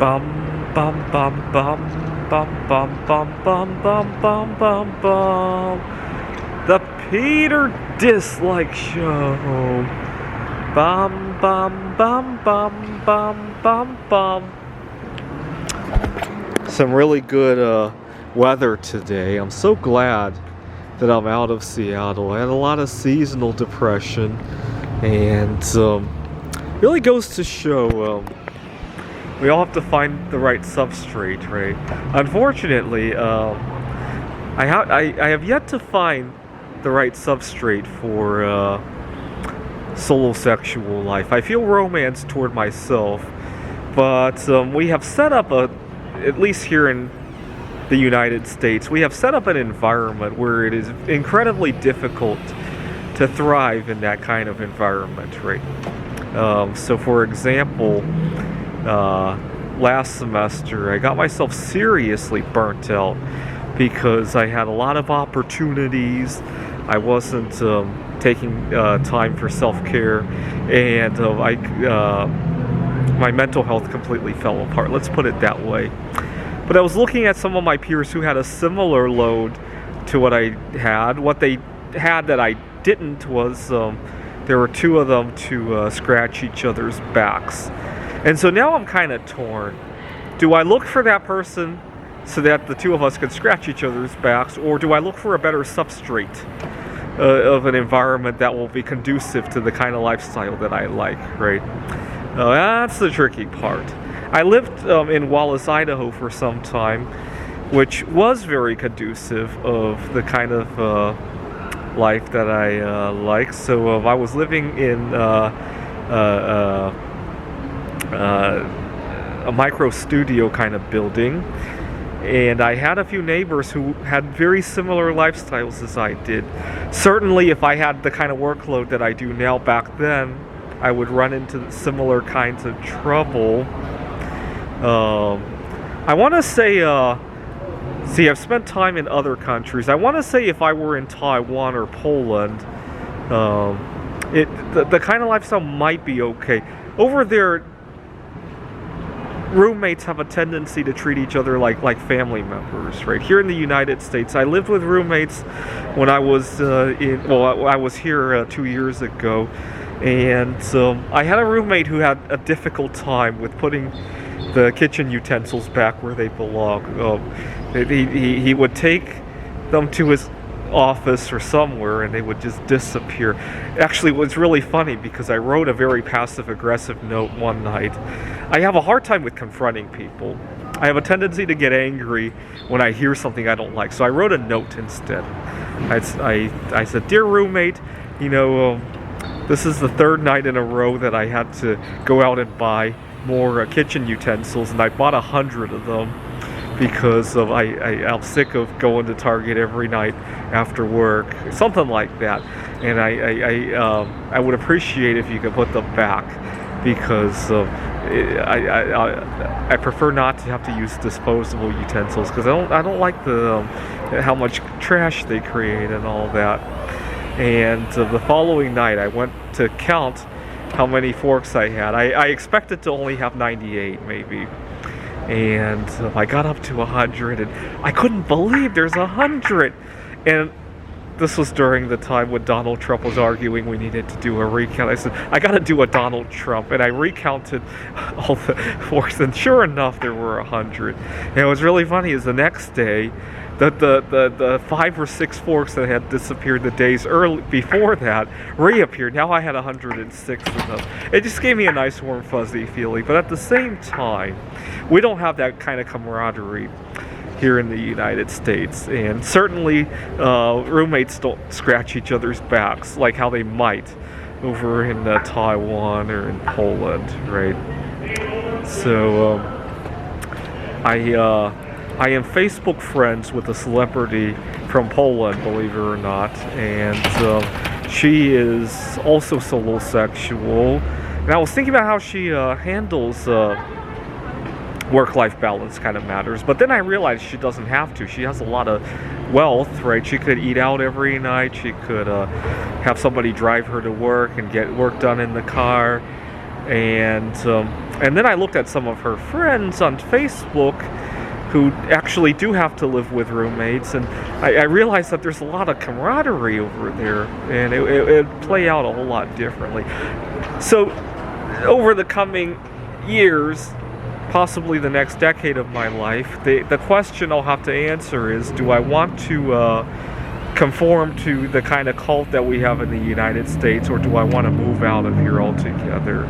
Bum bum bum bum bum bum bum bum bum bum bum bum. The Peter Dislike Show. Bum bum bum bum bum bum bum. Some really good weather today. I'm so glad that I'm out of Seattle. I had a lot of seasonal depression, and really goes to show we all have to find the right substrate, right? Unfortunately, I have yet to find the right substrate for solosexual life. I feel romance toward myself, but we have set up at least here in the United States, we have set up an environment where it is incredibly difficult to thrive in that kind of environment, right? So for example, last semester I got myself seriously burnt out because I had a lot of opportunities. I wasn't taking time for self-care, and my mental health completely fell apart. Let's put it that way. But I was looking at some of my peers who had a similar load to what I had. What they had that I didn't was there were two of them to scratch each other's backs. And so now I'm kind of torn. Do I look for that person so that the two of us could scratch each other's backs, or do I look for a better substrate of an environment that will be conducive to the kind of lifestyle that I like, right? That's the tricky part. I lived in Wallace, Idaho for some time, which was very conducive of the kind of life that I like. So I was living in a micro studio kind of building, and I had a few neighbors who had very similar lifestyles as I did. Certainly, if I had the kind of workload that I do now back then, I would run into similar kinds of trouble. I want to say, see, I've spent time in other countries. I want to say if I were in Taiwan or Poland, the kind of lifestyle might be okay. Over there, roommates have a tendency to treat each other like family members, right? Here in the United States, I lived with roommates when I was I was here 2 years ago, and I had a roommate who had a difficult time with putting the kitchen utensils back where they belong. He would take them to his office or somewhere, and they would just disappear. Actually, it was really funny because I wrote a very passive-aggressive note one night. I have a hard time with confronting people. I have a tendency to get angry when I hear something I don't like, so I wrote a note instead. I said, "Dear roommate, this is the third night in a row that I had to go out and buy more kitchen utensils, and I bought 100 of them because I'm sick of going to Target every night after work," something like that. And I would appreciate if you could put them back, because I prefer not to have to use disposable utensils, because I don't like how much trash they create and all that. And the following night, I went to count how many forks I had. I expected to only have 98, maybe. And I got up to 100, and I couldn't believe there's 100. And this was during the time when Donald Trump was arguing we needed to do a recount. I said, I gotta do a Donald Trump, and I recounted all the forks, and sure enough, there were 100. And it was really funny, is the next day, the 5 or 6 forks that had disappeared the days before that reappeared. Now I had 106 of them. It just gave me a nice warm fuzzy feeling. But at the same time, we don't have that kind of camaraderie here in the United States, and certainly roommates don't scratch each other's backs like how they might over in Taiwan or in Poland, right? So I am Facebook friends with a celebrity from Poland, believe it or not, and she is also solosexual. And I was thinking about how she handles work-life balance kind of matters, but then I realized she doesn't have to. She has a lot of wealth, right? She could eat out every night. She could have somebody drive her to work and get work done in the car. And And then I looked at some of her friends on Facebook who actually do have to live with roommates, and I realized that there's a lot of camaraderie over there, and it'd play out a whole lot differently. So, over the coming years, possibly the next decade of my life, the question I'll have to answer is, do I want to conform to the kind of cult that we have in the United States, or do I want to move out of here altogether?